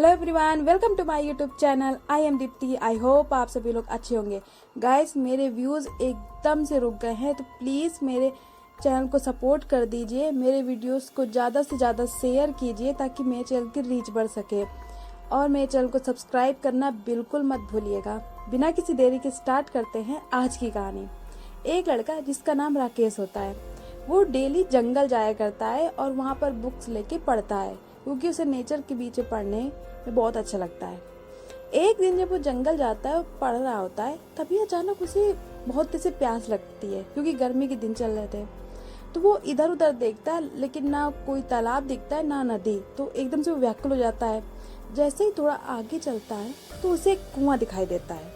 Hello everyone, welcome to my YouTube channel. I am Deepti. I hope आप सभी लोग अच्छे होंगे। गाइस, मेरे व्यूज़ एकदम से रुक गए हैं, तो प्लीज़ मेरे चैनल को सपोर्ट कर दीजिए। मेरे वीडियोस को ज़्यादा से ज़्यादा शेयर कीजिए ताकि मेरे चैनल की रीच बढ़ सके, और मेरे चैनल को सब्सक्राइब करना बिल्कुल मत भूलिएगा। बिना किसी देरी के स्टार्ट करते हैं आज की कहानी। एक लड़का जिसका नाम राकेश होता है, वो डेली जंगल जाया करता है और वहाँ पर बुक्स लेके पढ़ता है, क्योंकि उसे नेचर के बीच में पढ़ने में बहुत अच्छा लगता है। एक दिन जब वो जंगल जाता है और पढ़ रहा होता है, तभी अचानक उसे बहुत तेज से प्यास लगती है, क्योंकि गर्मी के दिन चल रहे थे। तो वो इधर उधर देखता है, लेकिन ना कोई तालाब दिखता है ना नदी। तो एकदम से वो व्याकुल हो जाता है। जैसे ही थोड़ा आगे चलता है तो उसे एक कुआं दिखाई देता है।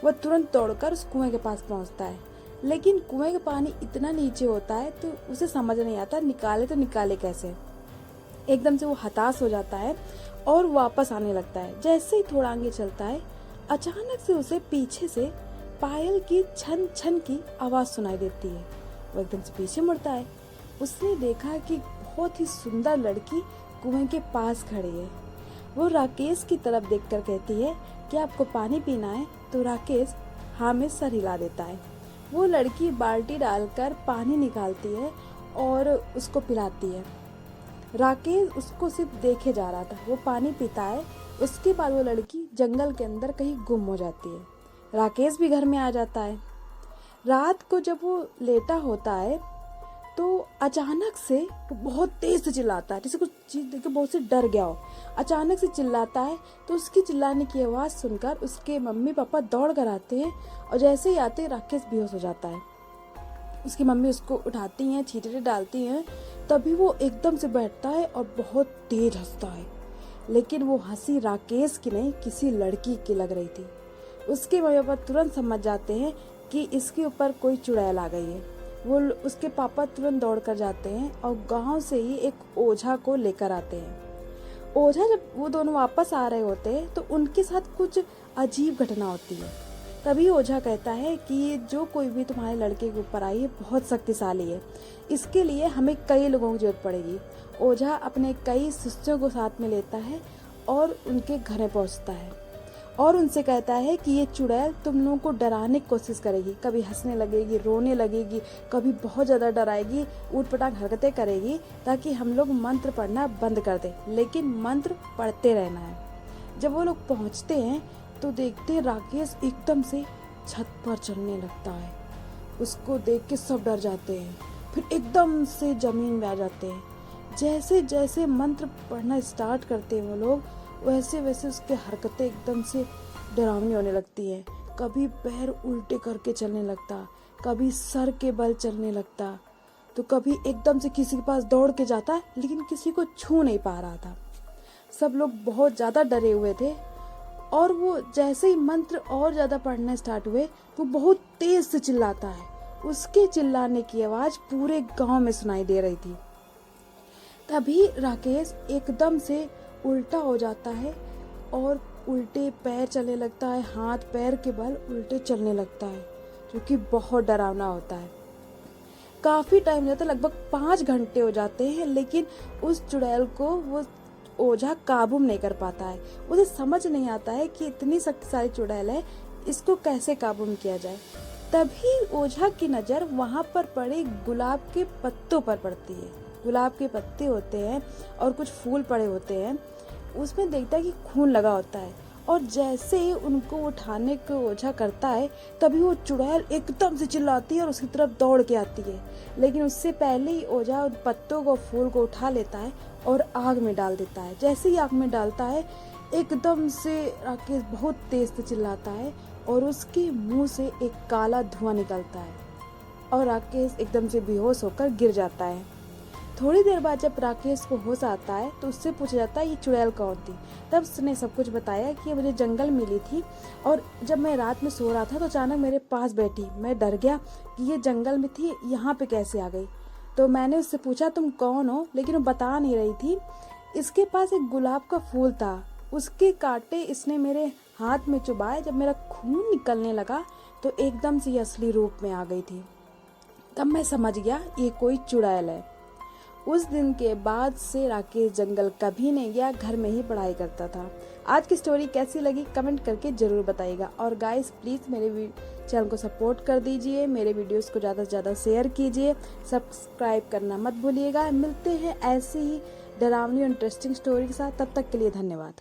वह तुरंत दौड़कर उस कुएं के पास पहुंचता है, लेकिन कुएं का पानी इतना नीचे होता है तो उसे समझ नहीं आता निकाले तो निकाले कैसे। एकदम से वो हताश हो जाता है और वापस आने लगता है। जैसे ही थोड़ा आगे चलता है, अचानक से उसे पीछे से पायल की छन छन की आवाज सुनाई देती है। वो एकदम से पीछे मुड़ता है। उसने देखा कि बहुत ही सुंदर लड़की कुएं के पास खड़ी है। वो राकेश की तरफ देखकर कहती है कि आपको पानी पीना है? तो राकेश हाँ में सर हिला देता है। वो लड़की बाल्टी डालकर पानी निकालती है और उसको पिलाती है। राकेश उसको सिर्फ देखे जा रहा था। वो पानी पीता है। उसके बाद वो लड़की जंगल के अंदर कहीं गुम हो जाती है। राकेश भी घर में आ जाता है। रात को जब वो लेटा होता है तो अचानक से वो बहुत तेज से चिल्लाता है, जैसे कुछ चीज देख के बहुत से डर गया हो। अचानक से चिल्लाता है तो उसकी चिल्लाने की आवाज सुनकर उसके मम्मी पापा दौड़ कर आते हैं, और जैसे ही आते राकेश बेहोश हो जाता है। उसकी मम्मी उसको उठाती हैं, छींटे डालती हैं। तभी वो एकदम से बैठता है और बहुत तेज हंसता है, लेकिन वो हंसी राकेश की नहीं, किसी लड़की की लग रही थी। उसके मम्मी पापा तुरंत समझ जाते हैं कि इसके ऊपर कोई चुड़ैल आ गई है। वो उसके पापा तुरंत दौड़ कर जाते हैं और गांव से ही एक ओझा को लेकर आते हैं। ओझा जब वो दोनों वापस आ रहे होते हैं तो उनके साथ कुछ अजीब घटना होती है। तभी ओझा कहता है कि ये जो कोई भी तुम्हारे लड़के के ऊपर आई है बहुत शक्तिशाली है, इसके लिए हमें कई लोगों की जरूरत पड़ेगी। ओझा अपने कई शिष्यों को साथ में लेता है और उनके घर में पहुंचता है और उनसे कहता है कि ये चुड़ैल तुम लोगों को डराने की कोशिश करेगी। कभी हंसने लगेगी, रोने लगेगी, कभी बहुत ज़्यादा डराएगी, ऊटपटांग हरकतें करेगी, ताकि हम लोग मंत्र पढ़ना बंद कर दें, लेकिन मंत्र पढ़ते रहना है। जब वो लोग पहुंचते हैं तो देखते हैं राकेश एकदम से छत पर चढ़ने लगता है। उसको देख के सब डर जाते हैं, फिर एकदम से जमीन में आ जाते हैं। जैसे जैसे मंत्र पढ़ना स्टार्ट करते हैं वो लोग, वैसे वैसे उसके हरकतें एकदम से डरावनी होने लगती है। कभी पैर उल्टे करके चलने लगता, कभी सर के बल चलने लगता, तो कभी एकदम से किसी के पास दौड़ के जाता, लेकिन किसी को छू नहीं पा रहा था। सब लोग बहुत ज़्यादा डरे हुए थे, और वो जैसे ही मंत्र और ज़्यादा पढ़ना स्टार्ट हुए, वो बहुत तेज से चिल्लाता है। उसके चिल्लाने की आवाज़ पूरे गांव में सुनाई दे रही थी। तभी राकेश एकदम से उल्टा हो जाता है और उल्टे पैर चलने लगता है, हाथ पैर के बल उल्टे चलने लगता है, जो कि बहुत डरावना होता है। काफ़ी टाइम जाता है, लगभग 5 घंटे हो जाते हैं, लेकिन उस चुड़ैल को वो ओझा काबू नहीं कर पाता है। उसे समझ नहीं आता है कि इतनी शक्तिशाली चुड़ैल है, इसको कैसे काबू में किया जाए। तभी ओझा की नज़र वहाँ पर पड़े गुलाब के पत्तों पर पड़ती है। गुलाब के पत्ते होते हैं और कुछ फूल पड़े होते हैं। उसमें देखता है कि खून लगा होता है, और जैसे ही उनको उठाने को ओझा करता है, तभी वो चुड़ैल एकदम से चिल्लाती है और उसकी तरफ दौड़ के आती है। लेकिन उससे पहले ही ओझा उन पत्तों को, फूल को उठा लेता है और आग में डाल देता है। जैसे ही आग में डालता है, एकदम से राकेश बहुत तेज से चिल्लाता है और उसके मुंह से एक काला धुआं निकलता है, और राकेश एकदम से बेहोश होकर गिर जाता है। थोड़ी देर बाद जब राकेश को होश आता है तो उससे पूछा जाता है ये चुड़ैल कौन थी। तब उसने सब कुछ बताया कि ये मुझे जंगल मिली थी, और जब मैं रात में सो रहा था तो अचानक मेरे पास बैठी। मैं डर गया कि ये जंगल में थी, यहाँ पे कैसे आ गई। तो मैंने उससे पूछा तुम कौन हो, लेकिन वो बता नहीं रही थी। इसके पास एक गुलाब का फूल था, उसके कांटे इसने मेरे हाथ में चुभाए। जब मेरा खून निकलने लगा तो एकदम से ये असली रूप में आ गई थी। तब मैं समझ गया ये कोई चुड़ैल है। उस दिन के बाद से राकेश जंगल कभी नहीं गया, घर में ही पढ़ाई करता था। आज की स्टोरी कैसी लगी कमेंट करके जरूर बताइएगा। और गाइस प्लीज़ मेरे चैनल को सपोर्ट कर दीजिए, मेरे वीडियोस को ज़्यादा से ज़्यादा शेयर कीजिए, सब्सक्राइब करना मत भूलिएगा। मिलते हैं ऐसे ही डरावनी और इंटरेस्टिंग स्टोरी के साथ, तब तक के लिए धन्यवाद।